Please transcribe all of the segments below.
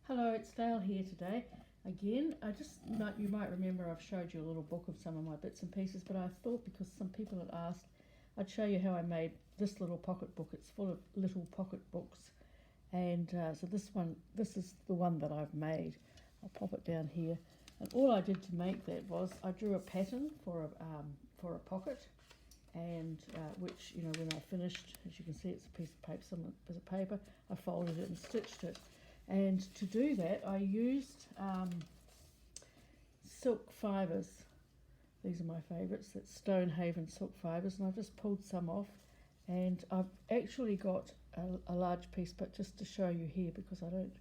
Hello, it's Dale here today. Again, you might remember I've showed you a little book of some of my bits and pieces, but I thought because some people had asked, I'd show you how I made this little pocket book. It's full of little pocket books, and so this is the one that I've made. I'll pop it down here, and all I did to make that was I drew a pattern for a pocket, and which, you know, when I finished, as you can see, it's a piece of paper, some bit of paper. I folded it and stitched it. And to do that, I used silk fibres. These are my favourites. That's Stonehaven silk fibres, and I've just pulled some off. And I've actually got a large piece, but just to show you here, because I don't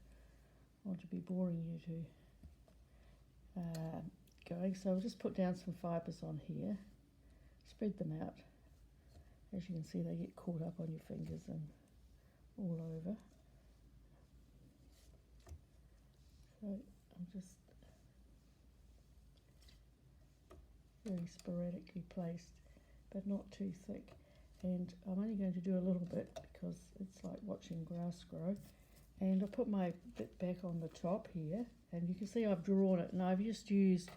want to be boring you to going. So I'll just put down some fibres on here, spread them out. As you can see, they get caught up on your fingers and all over. So I'm just very sporadically placed, but not too thick. And I'm only going to do a little bit because it's like watching grass grow. And I'll put my bit back on the top here, and you can see I've drawn it, and I've just used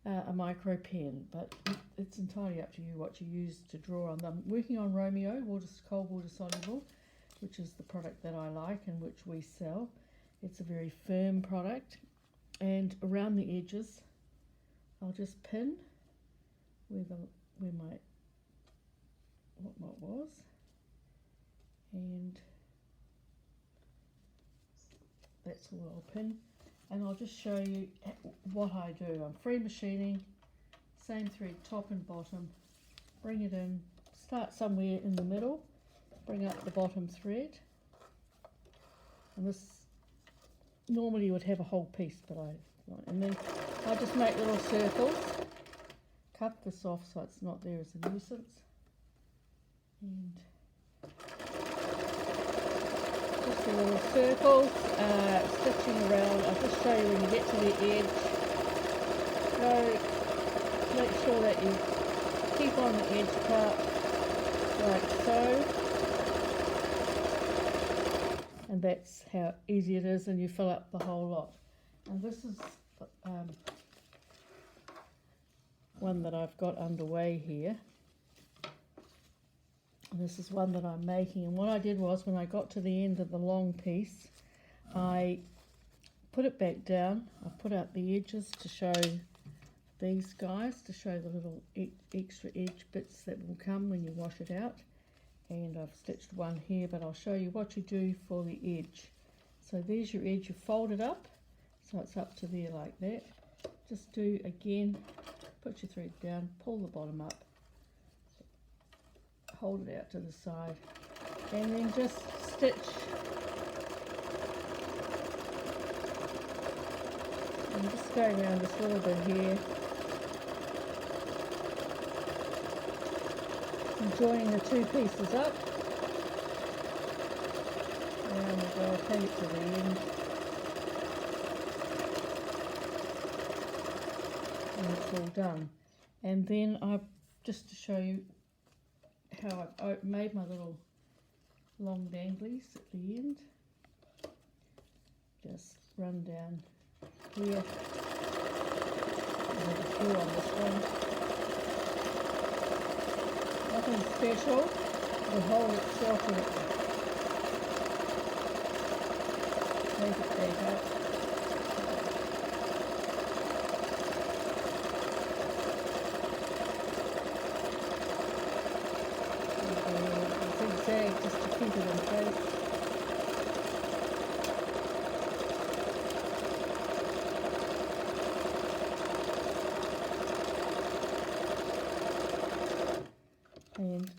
a micro pen, but it's entirely up to you what you use to draw on them. I'm working on Romeo cold water soluble, which is the product that I like and which we sell. It's a very firm product, and around the edges I'll just pin where my what was, and that's all I'll pin. And I'll just show you what I do. I'm free machining, same thread top and bottom, bring it in, start somewhere in the middle, bring up the bottom thread, and this normally you would have a whole piece, but and then I just make little circles, cut this off so it's not there as a nuisance, and just a little circles, stitching around. I'll just show you when you get to the edge. Make sure that you keep on the edge part, like so. And that's how easy it is, and you fill up the whole lot. And this is one that I've got underway here. And this is one that I'm making, and what I did was when I got to the end of the long piece, I put it back down. I put out the edges to show these guys, to show the little extra edge bits that will come when you wash it out. And I've stitched one here, but I'll show you what you do for the edge. So there's your edge. You fold it up so it's up to there like that. Just do again, put your thread down, pull the bottom up, hold it out to the side, and then just stitch. I'm just going around this little bit here, and joining the two pieces up. Around we go, I'll take it to the end. And it's all done. And then just to show you how I've made my little long danglies at the end. Just run down here. There's a few on this one. Nothing special. The hole itself in it. Take it back up. Zigzag just to keep it in place. And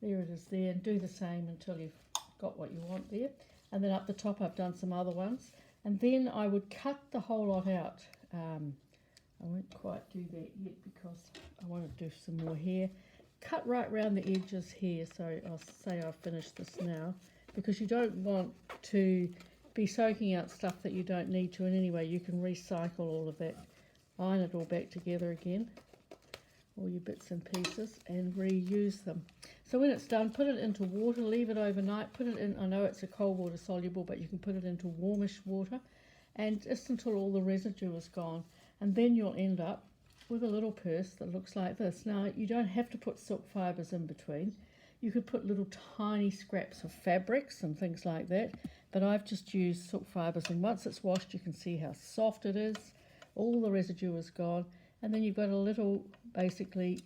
there it is there, and do the same until you've got what you want there. And then up the top I've done some other ones, and then I would cut the whole lot out. I won't quite do that yet because I want to do some more here. Cut right round the edges here, so I'll say I've finished this now, because you don't want to be soaking out stuff that you don't need to, and anyway you can recycle all of that, iron it all back together again. all your bits and pieces and reuse them. So when it's done, put it into water, leave it overnight, put it in, I know it's a cold water soluble, but you can put it into warmish water, and just until all the residue is gone. And then you'll end up with a little purse that looks like this. Now, you don't have to put silk fibres in between. You could put little tiny scraps of fabrics and things like that, but I've just used silk fibres, and once it's washed you can see how soft it is, all the residue is gone, and then you've got a little, basically,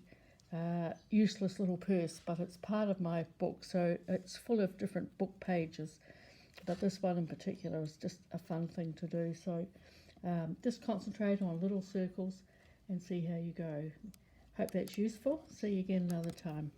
useless little purse, but it's part of my book, so it's full of different book pages, but this one in particular is just a fun thing to do. So just concentrate on little circles and see how you go. Hope that's useful. See you again another time.